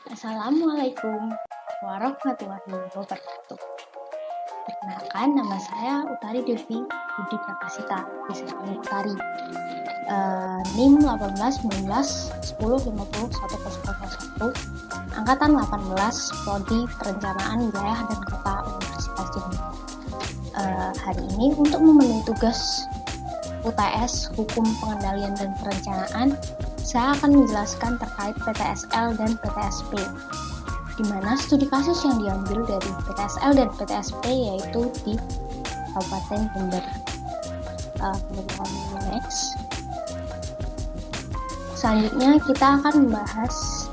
Assalamualaikum warahmatullahi wabarakatuh. Perkenalkan, nama saya Utari Devi Budi Prakasita, dipanggil Utari. NIM 18 19 10 50 1001, Angkatan 18, Prodi Perencanaan Wilayah dan Kota Universitas Jambi. Hari ini untuk memenuhi tugas UTS Hukum Pengendalian dan Perencanaan, saya akan menjelaskan terkait PTSL dan PTSP, di mana studi kasus yang diambil dari PTSL dan PTSP yaitu di Kabupaten Jember. Kemudian next. Selanjutnya kita akan membahas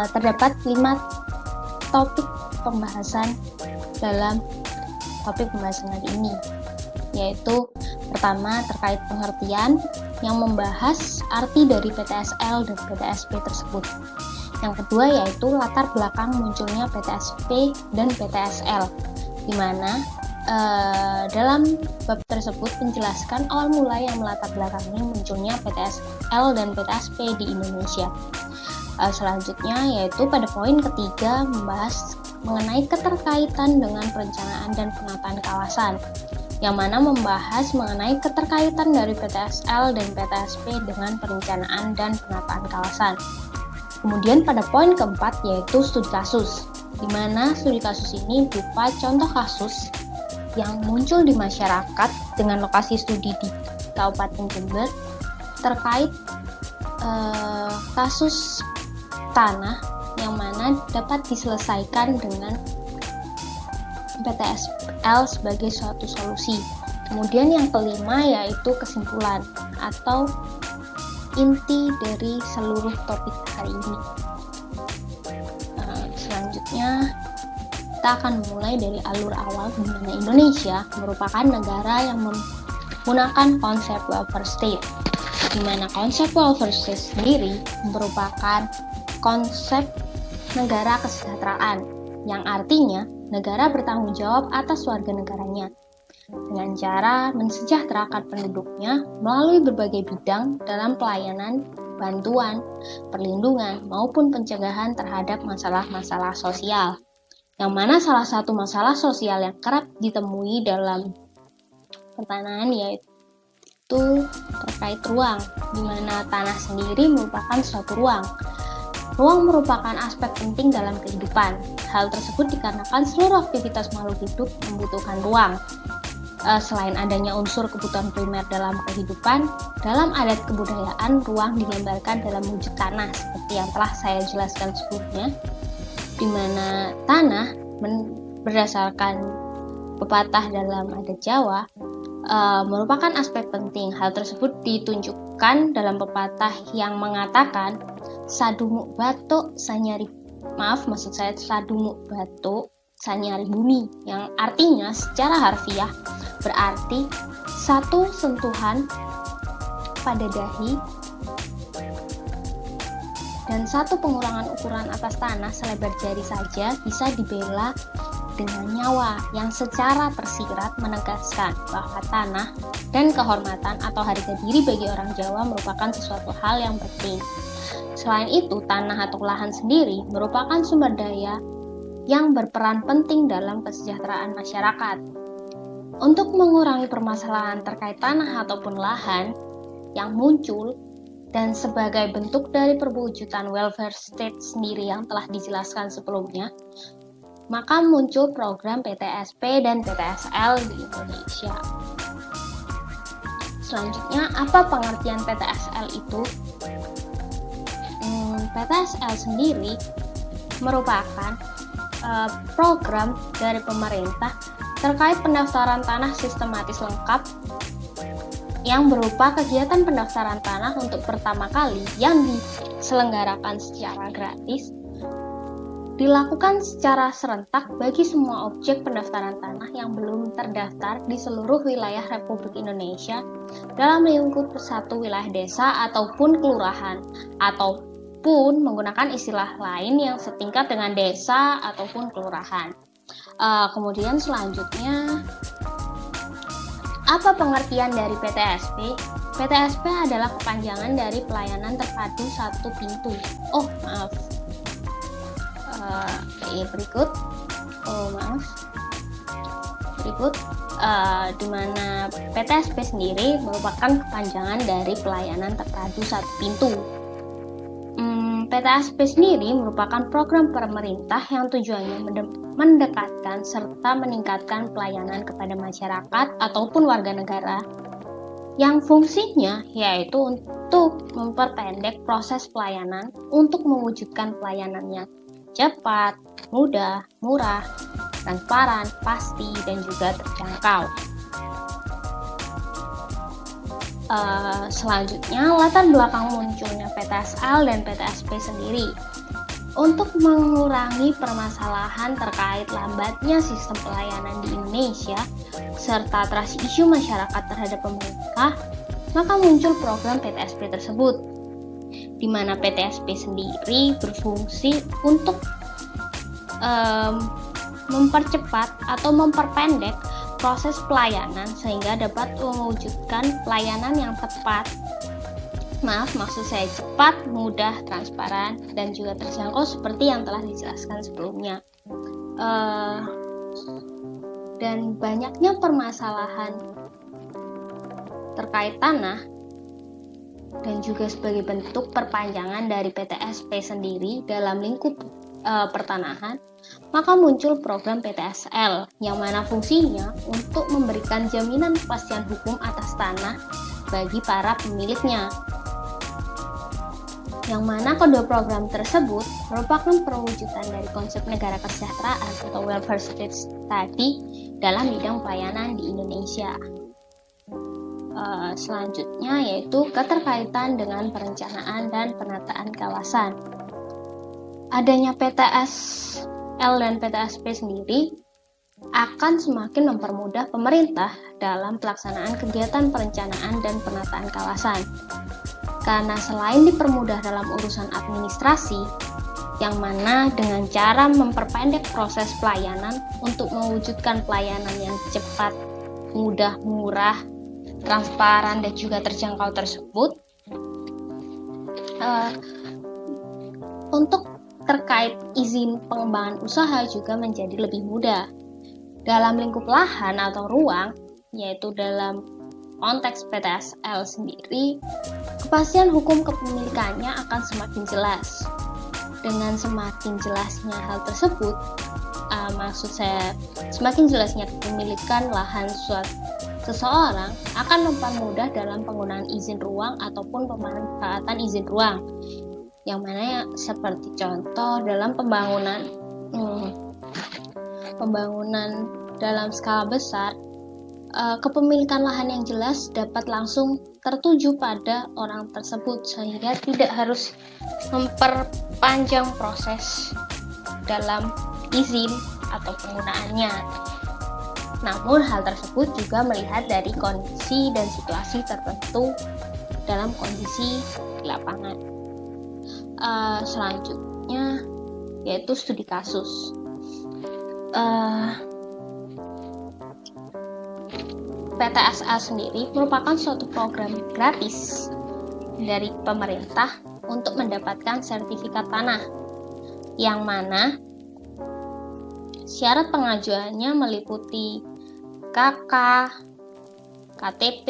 terdapat 5 topik pembahasan dalam topik pembahasan hari ini, yaitu pertama terkait pengertian yang membahas arti dari PTSL dan PTSP tersebut. Yang kedua yaitu latar belakang munculnya PTSP dan PTSL, di mana dalam bab tersebut menjelaskan awal mula yang melatar belakangi munculnya PTSL dan PTSP di Indonesia. Selanjutnya yaitu pada poin ketiga membahas mengenai keterkaitan dengan perencanaan dan penataan kawasan, yang mana membahas mengenai keterkaitan dari PTSL dan PTSP dengan perencanaan dan penataan kawasan. Kemudian pada poin keempat yaitu studi kasus, di mana studi kasus ini berupa contoh kasus yang muncul di masyarakat dengan lokasi studi di Kabupaten Jember terkait kasus tanah yang mana dapat diselesaikan dengan PTSL sebagai suatu solusi. Kemudian yang kelima yaitu kesimpulan atau inti dari seluruh topik hari ini. Selanjutnya kita akan mulai dari alur awal, di mana Indonesia merupakan negara yang menggunakan konsep welfare state, di mana konsep welfare state sendiri merupakan konsep negara kesejahteraan, yang artinya negara bertanggung jawab atas warga negaranya dengan cara mensejahterakan penduduknya melalui berbagai bidang dalam pelayanan, bantuan, perlindungan, maupun pencegahan terhadap masalah-masalah sosial. Yang mana salah satu masalah sosial yang kerap ditemui dalam pertanahan yaitu terkait ruang, di mana tanah sendiri merupakan suatu ruang. Ruang merupakan aspek penting dalam kehidupan. Hal tersebut dikarenakan seluruh aktivitas makhluk hidup membutuhkan ruang. Selain adanya unsur kebutuhan primer dalam kehidupan, dalam adat kebudayaan, ruang digambarkan dalam wujud tanah, seperti yang telah saya jelaskan sebelumnya, di mana tanah berdasarkan pepatah dalam adat Jawa merupakan aspek penting. Hal tersebut ditunjukkan dalam pepatah yang mengatakan sadumuk batuk sanyari bumi, yang artinya secara harfiah berarti satu sentuhan pada dahi dan satu pengurangan ukuran atas tanah selebar jari saja bisa dibela dengan nyawa, yang secara tersirat menegaskan bahwa tanah dan kehormatan atau harga diri bagi orang Jawa merupakan sesuatu hal yang penting. Selain itu, tanah atau lahan sendiri merupakan sumber daya yang berperan penting dalam kesejahteraan masyarakat. Untuk mengurangi permasalahan terkait tanah ataupun lahan yang muncul dan sebagai bentuk dari perwujudan welfare state sendiri yang telah dijelaskan sebelumnya, maka muncul program PTSP dan PTSL di Indonesia. Selanjutnya, apa pengertian PTSL itu? PTSL sendiri merupakan program dari pemerintah terkait pendaftaran tanah sistematis lengkap yang berupa kegiatan pendaftaran tanah untuk pertama kali yang diselenggarakan secara gratis, dilakukan secara serentak bagi semua objek pendaftaran tanah yang belum terdaftar di seluruh wilayah Republik Indonesia dalam lingkup satu wilayah desa ataupun kelurahan, ataupun menggunakan istilah lain yang setingkat dengan desa ataupun kelurahan. Kemudian selanjutnya, apa pengertian dari PTSP? PTSP adalah kepanjangan dari pelayanan terpadu satu pintu. berikut, di mana PTSP sendiri merupakan kepanjangan dari pelayanan terpadu satu pintu. PTSP sendiri merupakan program pemerintah yang tujuannya mendekatkan serta meningkatkan pelayanan kepada masyarakat ataupun warga negara, yang fungsinya yaitu untuk memperpendek proses pelayanan untuk mewujudkan pelayanannya cepat, mudah, murah, transparan, pasti, dan juga terjangkau. Selanjutnya, latar belakang munculnya PTSL dan PTSP sendiri. Untuk mengurangi permasalahan terkait lambatnya sistem pelayanan di Indonesia, serta terasi isu masyarakat terhadap pemerintah, maka muncul program PTSP tersebut, di mana PTSP sendiri berfungsi untuk mempercepat atau memperpendek proses pelayanan sehingga dapat mewujudkan pelayanan yang tepat. Maksud saya cepat, mudah, transparan, dan juga terjangkau seperti yang telah dijelaskan sebelumnya. Dan banyaknya permasalahan terkait tanah dan juga sebagai bentuk perpanjangan dari PTSP sendiri dalam lingkup pertanahan, maka muncul program PTSL yang mana fungsinya untuk memberikan jaminan kepastian hukum atas tanah bagi para pemiliknya. Yang mana kedua program tersebut merupakan perwujudan dari konsep negara kesejahteraan atau welfare state tadi dalam bidang pelayanan di Indonesia. Selanjutnya yaitu keterkaitan dengan perencanaan dan penataan kawasan. Adanya PTSL dan PTSP sendiri akan semakin mempermudah pemerintah dalam pelaksanaan kegiatan perencanaan dan penataan kawasan. Karena selain dipermudah dalam urusan administrasi, yang mana dengan cara memperpendek proses pelayanan untuk mewujudkan pelayanan yang cepat, mudah, murah, transparan, dan juga terjangkau tersebut, untuk terkait izin pengembangan usaha juga menjadi lebih mudah. Dalam lingkup lahan atau ruang, yaitu dalam konteks PTSL sendiri, kepastian hukum kepemilikannya akan semakin jelas. Dengan semakin jelasnya hal tersebut, maksud saya semakin jelasnya kepemilikan lahan seseorang akan mempermudah dalam penggunaan izin ruang ataupun pemanfaatan izin ruang, yang mana seperti contoh dalam pembangunan dalam skala besar, kepemilikan lahan yang jelas dapat langsung tertuju pada orang tersebut sehingga tidak harus memperpanjang proses dalam izin atau penggunaannya. Namun hal tersebut juga melihat dari kondisi dan situasi tertentu dalam kondisi di lapangan. Selanjutnya yaitu studi kasus. PTSL sendiri merupakan suatu program gratis dari pemerintah untuk mendapatkan sertifikat tanah, yang mana syarat pengajuannya meliputi KK, KTP,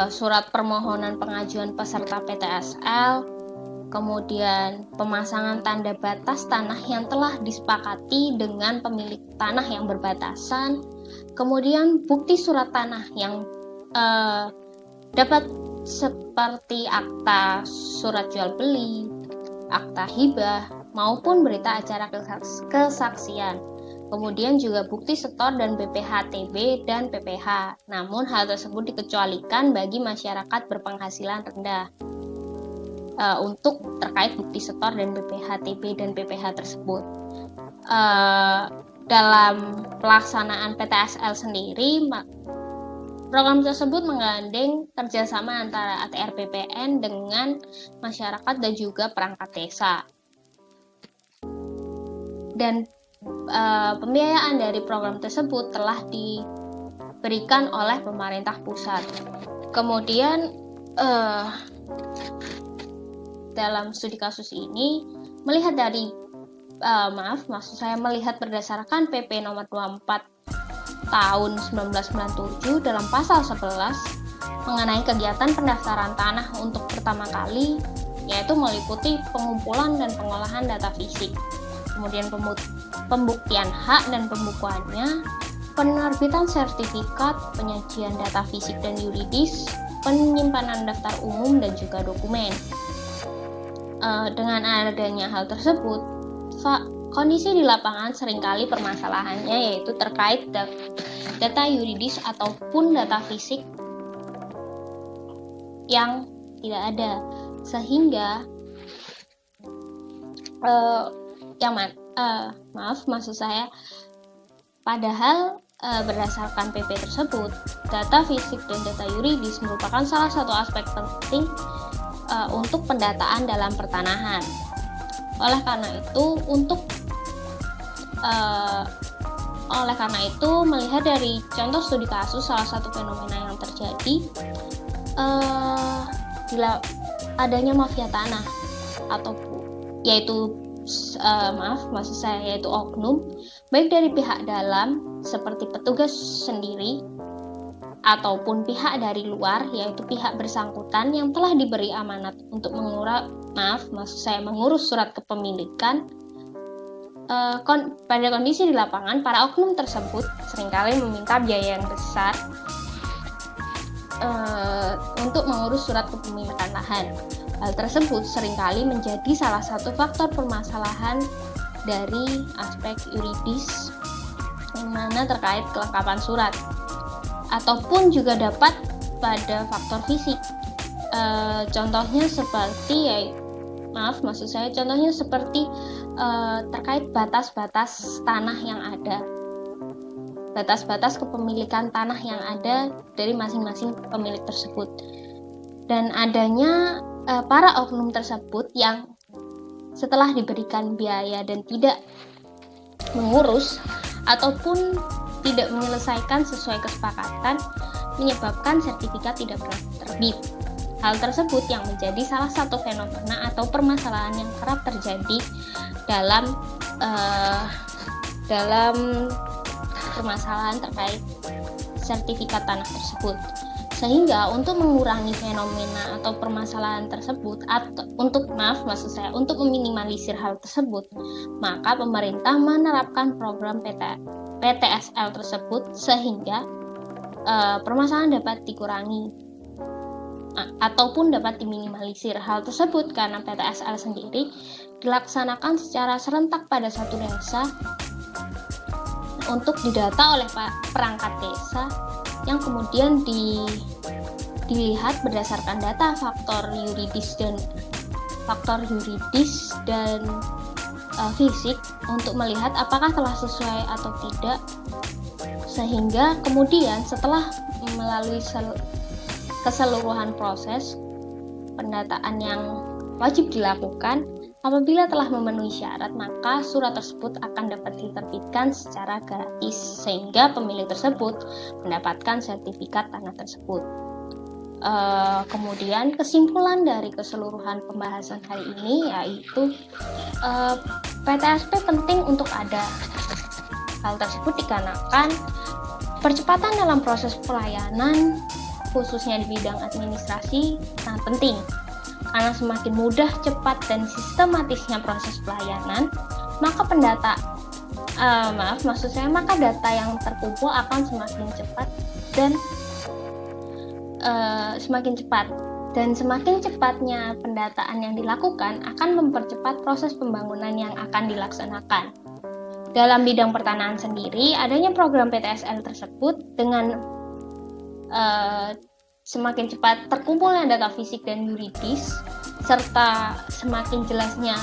surat permohonan pengajuan peserta PTSL, kemudian pemasangan tanda batas tanah yang telah disepakati dengan pemilik tanah yang berbatasan, kemudian bukti surat tanah yang dapat seperti akta surat jual beli, akta hibah, maupun berita acara kesaksian. Kemudian juga bukti setor dan BPH-TB dan PPH. Namun hal tersebut dikecualikan bagi masyarakat berpenghasilan rendah. Untuk terkait bukti setor dan BPH-TB dan PPH tersebut. Dalam pelaksanaan PTSL sendiri, program tersebut menggandeng kerjasama antara ATR BPN dengan masyarakat dan juga perangkat desa. Dan pembiayaan dari program tersebut telah diberikan oleh pemerintah pusat. Kemudian dalam studi kasus ini melihat dari maksud saya melihat berdasarkan PP nomor 24 tahun 1997 dalam pasal 11 mengenai kegiatan pendaftaran tanah untuk pertama kali, yaitu meliputi pengumpulan dan pengolahan data fisik, kemudian pembuktian hak dan pembukuannya, penerbitan sertifikat, penyajian data fisik dan yuridis, penyimpanan daftar umum dan juga dokumen. Dengan adanya hal tersebut, kondisi di lapangan seringkali permasalahannya yaitu terkait data yuridis ataupun data fisik yang tidak ada, sehingga maksud saya padahal berdasarkan PP tersebut, data fisik dan data yuridis merupakan salah satu aspek penting untuk pendataan dalam pertanahan. Oleh karena itu, melihat dari contoh studi kasus, salah satu fenomena yang terjadi adanya mafia tanah yaitu oknum, baik dari pihak dalam seperti petugas sendiri ataupun pihak dari luar, yaitu pihak bersangkutan yang telah diberi amanat untuk mengurus surat kepemilikan. Pada kondisi di lapangan, para oknum tersebut seringkali meminta biaya yang besar untuk mengurus surat kepemilikan lahan. Hal tersebut seringkali menjadi salah satu faktor permasalahan dari aspek yuridis yang mana terkait kelengkapan surat, ataupun juga dapat pada faktor fisik. Contohnya seperti terkait batas-batas tanah yang ada, batas-batas kepemilikan tanah yang ada dari masing-masing pemilik tersebut, dan adanya para oknum tersebut yang setelah diberikan biaya dan tidak mengurus ataupun tidak menyelesaikan sesuai kesepakatan, menyebabkan sertifikat tidak terbit. Hal tersebut yang menjadi salah satu fenomena atau permasalahan yang kerap terjadi dalam permasalahan terkait sertifikat tanah tersebut. Sehingga untuk mengurangi fenomena atau permasalahan tersebut, untuk meminimalisir hal tersebut, maka pemerintah menerapkan program PTSL tersebut sehingga permasalahan dapat dikurangi ataupun dapat diminimalisir. Hal tersebut karena PTSL sendiri dilaksanakan secara serentak pada satu desa untuk didata oleh perangkat desa, yang kemudian dilihat berdasarkan data faktor yuridis dan fisik untuk melihat apakah telah sesuai atau tidak, sehingga kemudian setelah melalui keseluruhan proses pendataan yang wajib dilakukan, apabila telah memenuhi syarat, maka surat tersebut akan dapat diterbitkan secara gratis sehingga pemilik tersebut mendapatkan sertifikat tanah tersebut. Kemudian kesimpulan dari keseluruhan pembahasan hari ini yaitu PTSP penting untuk ada. Hal tersebut dikarenakan percepatan dalam proses pelayanan khususnya di bidang administrasi sangat penting, karena semakin mudah, cepat, dan sistematisnya proses pelayanan, maka maka data yang terkumpul akan semakin cepat dan semakin cepatnya pendataan yang dilakukan akan mempercepat proses pembangunan yang akan dilaksanakan. Dalam bidang pertanahan sendiri, adanya program PTSL tersebut dengan semakin cepat terkumpulnya data fisik dan yuridis, serta semakin jelasnya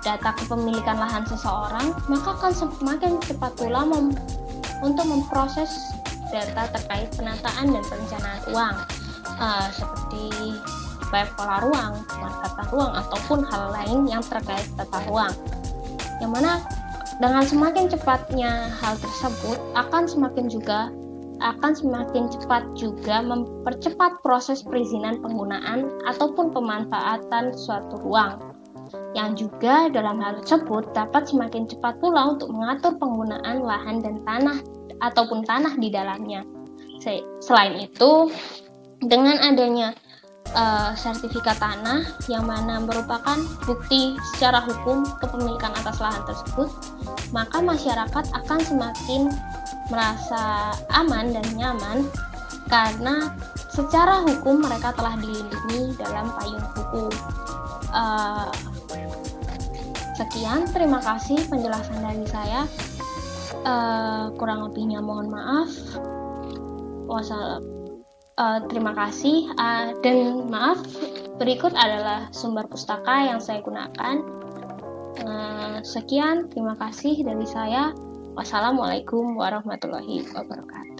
data kepemilikan lahan seseorang, maka akan semakin cepat pula untuk memproses data terkait penataan dan perencanaan ruang, seperti baik pola ruang, pemanfaatan ruang, ataupun hal lain yang terkait tata ruang. Yang mana dengan semakin cepatnya hal tersebut akan semakin cepat juga mempercepat proses perizinan penggunaan ataupun pemanfaatan suatu ruang. yang juga dalam hal tersebut dapat semakin cepat pula untuk mengatur penggunaan lahan dan tanah ataupun tanah di dalamnya. Selain itu, dengan adanya sertifikat tanah yang mana merupakan bukti secara hukum kepemilikan atas lahan tersebut, maka masyarakat akan semakin merasa aman dan nyaman karena secara hukum mereka telah dilindungi dalam payung hukum. Sekian, terima kasih penjelasan dari saya. Kurang lebihnya mohon maaf. Terima kasih dan maaf, berikut adalah sumber pustaka yang saya gunakan. Sekian, terima kasih dari saya. Wassalamualaikum warahmatullahi wabarakatuh.